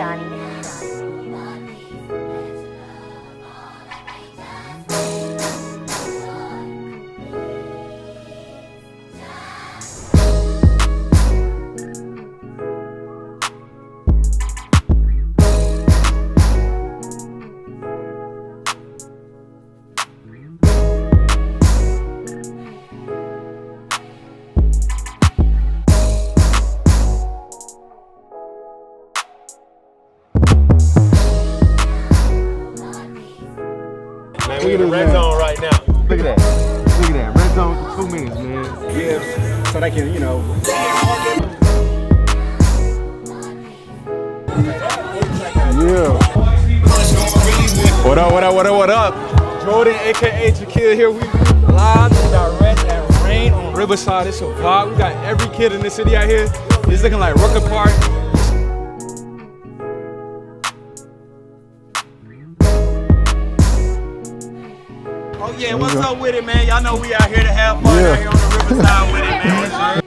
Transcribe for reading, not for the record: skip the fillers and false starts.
done. Man, we in the red zone right now. Look at that. Look at that. Red zone for 2 minutes, man. Give so they can, you know. Yeah. What up, what up, what up, what up? Jordan, aka Shaquille here. We live and direct at Rain on Riverside. It's a vlog. We got every kid in the city out here. It's looking like Rucker Park. Oh yeah, what's up with it, man? Y'all know we out here to have fun out here on the Riverside with it, man.